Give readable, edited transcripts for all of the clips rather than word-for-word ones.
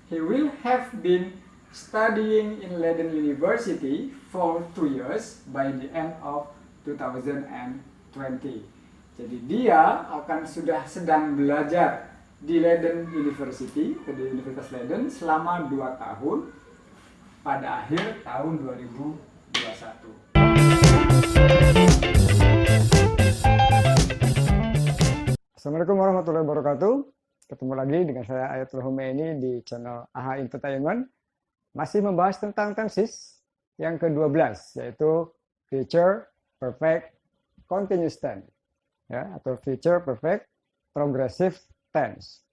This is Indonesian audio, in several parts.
he will have been studying in Leiden University for 2 years by the end of 2020. Jadi dia akan sudah sedang belajar di Leiden University, di Universitas Leiden selama 2 tahun pada akhir tahun 2021. Assalamualaikum warahmatullahi wabarakatuh. Ketemu lagi dengan saya Ayatul Humaini di channel AHA Entertainment. Masih membahas tentang tenses yang ke-12, yaitu Future Perfect Continuous Tense, ya, atau Future Perfect Progressive Tense.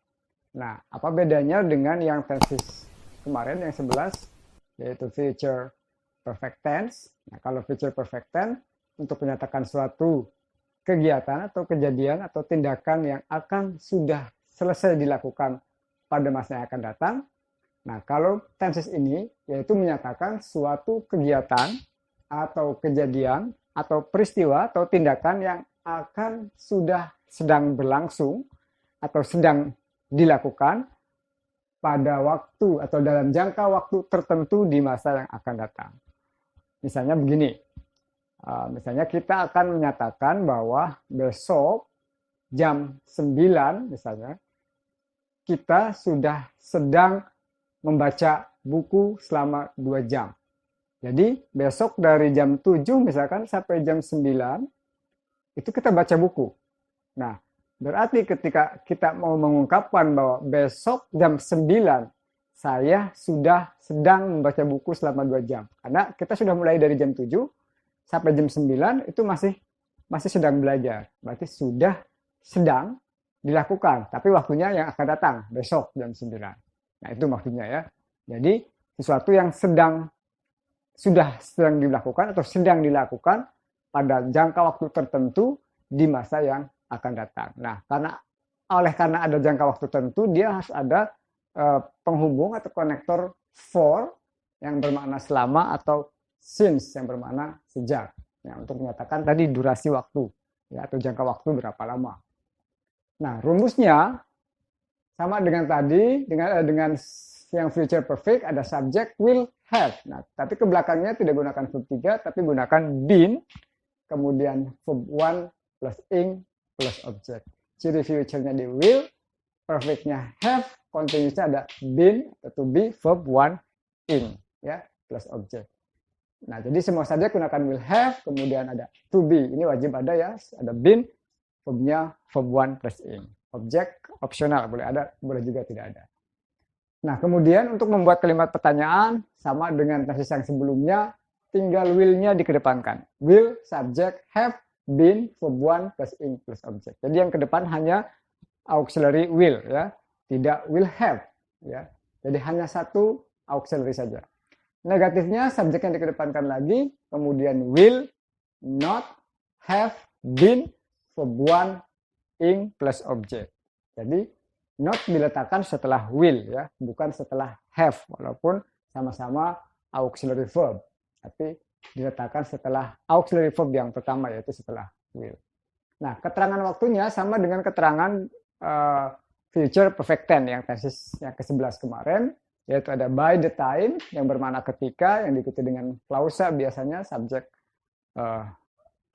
Nah, apa bedanya dengan yang tenses kemarin yang 11, yaitu Future Perfect Tense? Nah, kalau Future Perfect Tense untuk menyatakan suatu kegiatan atau kejadian atau tindakan yang akan sudah selesai dilakukan pada masa yang akan datang. Nah, kalau tenses ini yaitu menyatakan suatu kegiatan atau kejadian atau peristiwa atau tindakan yang akan sudah sedang berlangsung atau sedang dilakukan pada waktu atau dalam jangka waktu tertentu di masa yang akan datang. Misalnya begini. Misalnya kita akan menyatakan bahwa besok jam 9 misalnya kita sudah sedang membaca buku selama 2 jam. Jadi besok dari jam 7 misalkan sampai jam 9 itu kita baca buku. Nah, berarti ketika kita mau mengungkapkan bahwa besok jam 9 saya sudah sedang membaca buku selama 2 jam. Karena kita sudah mulai dari jam 7 sampai jam 9 itu masih sedang belajar. Berarti sudah sedang dilakukan, tapi waktunya yang akan datang besok jam 9. Nah, itu maksudnya ya. Jadi sesuatu yang sudah sedang dilakukan atau sedang dilakukan pada jangka waktu tertentu di masa yang akan datang. Nah, karena ada jangka waktu tertentu, dia harus ada penghubung atau konektor for yang bermakna selama atau since yang bermakna sejak, ya, untuk menyatakan tadi durasi waktu, ya, atau jangka waktu berapa lama. Nah, rumusnya sama dengan tadi, dengan yang future perfect ada subject will have. Nah, tapi ke belakangnya tidak gunakan verb 3 tapi gunakan been, kemudian verb 1 plus ing plus object. Ciri future-nya di will, perfect-nya have, continuous-nya ada been atau to be, verb 1 ing, ya, plus object. Nah, jadi semua saja gunakan will have, kemudian ada to be. Ini wajib ada ya, ada been, verbnya verb 1 plus ing. Objek opsional, boleh ada, boleh juga tidak ada. Nah, kemudian untuk membuat kalimat pertanyaan, sama dengan tenses yang sebelumnya, tinggal will-nya dikedepankan. Will, subject, have, been, verb 1 plus ing plus object. Jadi yang ke depan hanya auxiliary will, ya, tidak will have, ya. Jadi hanya satu auxiliary saja. Negatifnya subjek yang dikedepankan lagi, kemudian will, not, have, been, verb 1, ing plus object. Jadi not diletakkan setelah will, ya, bukan setelah have, walaupun sama-sama auxiliary verb, tapi diletakkan setelah auxiliary verb yang pertama, yaitu setelah will. Nah, keterangan waktunya sama dengan keterangan future perfect tense yang tenses yang ke-11 kemarin, yaitu ada by the time yang bermakna ketika, yang diikuti dengan klausa biasanya subject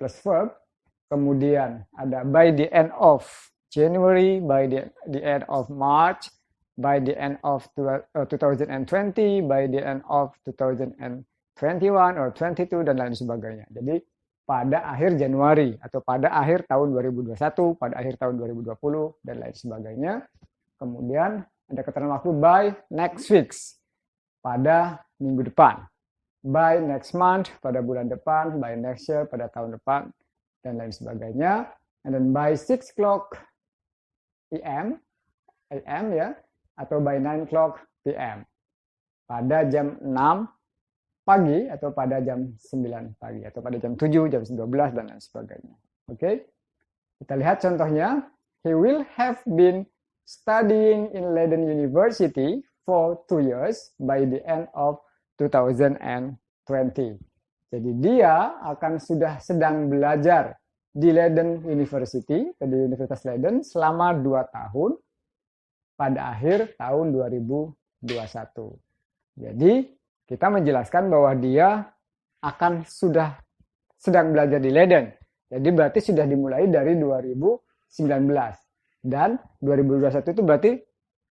plus verb. Kemudian ada by the end of January, by the end of March, by the end of 2020, by the end of 2021 or 22 dan lain sebagainya. Jadi pada akhir Januari atau pada akhir tahun 2021, pada akhir tahun 2020 dan lain sebagainya. Kemudian ada keterangan waktu by next week, pada minggu depan. By next month, pada bulan depan. By next year, pada tahun depan. Dan lain sebagainya. And then by 6 o'clock AM, ya, atau by 9 o'clock PM. Pada jam 6 pagi, atau pada jam 9 pagi, atau pada jam 7, jam 12, dan lain sebagainya. Oke? Kita lihat contohnya. He will have been studying in Leiden University for 2 years by the end of 2020. Jadi dia akan sudah sedang belajar di Leiden University, di Universitas Leiden selama 2 tahun pada akhir tahun 2021. 2021. Jadi kita menjelaskan bahwa dia akan sedang belajar di Leiden. Jadi berarti sudah dimulai dari 2019. Dan 2021 itu berarti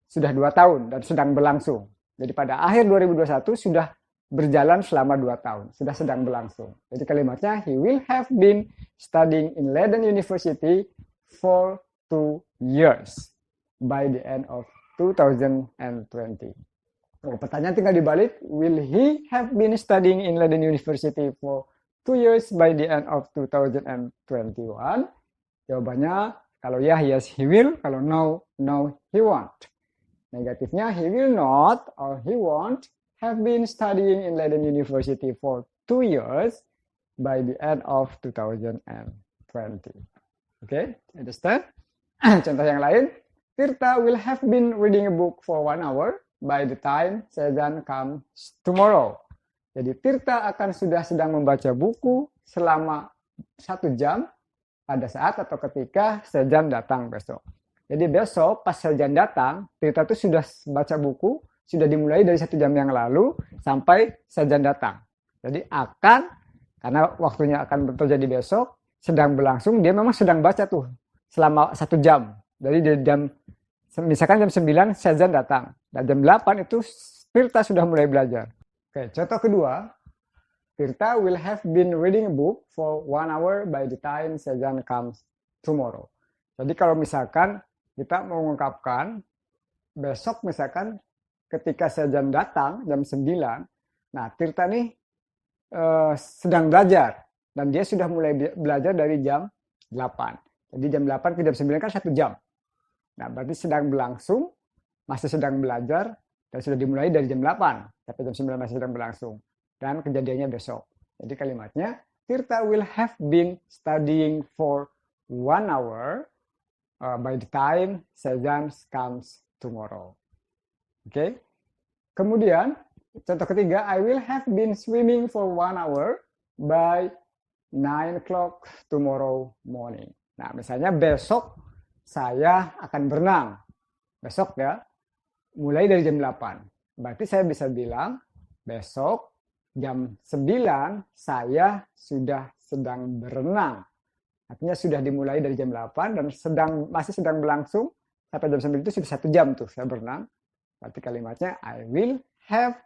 sudah 2 tahun dan sedang berlangsung. Jadi pada akhir 2021 sudah berjalan selama 2 tahun, sudah sedang berlangsung. Jadi kalimatnya, he will have been studying in Leiden University for 2 years by the end of 2020. Pertanyaan tinggal dibalik, will he have been studying in Leiden University for 2 years by the end of 2021? Jawabannya, kalau ya, yes he will. Kalau no, no he won't. Negatifnya, he will not or he won't have been studying in Leiden University for 2 years by the end of 2020. Okay, understand? Contoh yang lain, Tirta will have been reading a book for 1 hour by the time Sezan comes tomorrow. Jadi Tirta akan sedang membaca buku selama 1 jam pada saat atau ketika Sezan datang besok. Jadi besok pas Sezan datang, Tirta itu sudah baca buku, sudah dimulai dari 1 jam yang lalu sampai Sezan datang. Jadi karena waktunya akan terjadi besok, sedang berlangsung, dia memang sedang baca tuh selama 1 jam. Jadi misalkan jam 9 Sezan datang. Dan jam 8 itu Tirta sudah mulai belajar. Oke, contoh kedua. Tirta will have been reading a book for 1 hour by the time Sezan comes tomorrow. Jadi kalau misalkan kita mengungkapkan besok misalkan ketika Sezan datang jam 9, nah Tirta nih sedang belajar. Dan dia sudah mulai belajar dari jam 8. Jadi jam 8 ke jam 9 kan 1 jam. Nah, berarti sedang berlangsung, masih sedang belajar, dan sudah dimulai dari jam 8, tapi jam 9 masih sedang berlangsung. Dan kejadiannya besok. Jadi kalimatnya, Tirta will have been studying for 1 hour by the time Sezan comes tomorrow. Oke. Kemudian, contoh ketiga, I will have been swimming for 1 hour by 9 o'clock tomorrow morning. Nah, misalnya besok saya akan berenang. Besok ya, mulai dari jam 8. Berarti saya bisa bilang, besok jam 9 saya sudah sedang berenang. Artinya sudah dimulai dari jam 8 dan masih sedang berlangsung sampai jam 9 itu sudah 1 jam tuh saya berenang. Berarti kalimatnya, I will have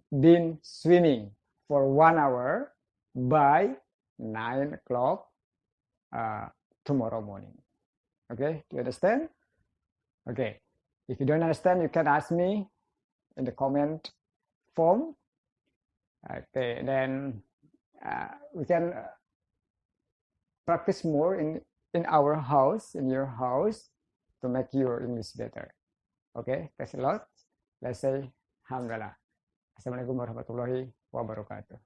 been swimming for 1 hour by 9 o'clock tomorrow morning. Okay, do you understand? Okay, if you don't understand, you can ask me in the comment form. Okay, then we can practice more in our house, in your house, to make your English better. Okay, thanks a lot. Let's say Alhamdulillah. Assalamualaikum warahmatullahi wabarakatuh.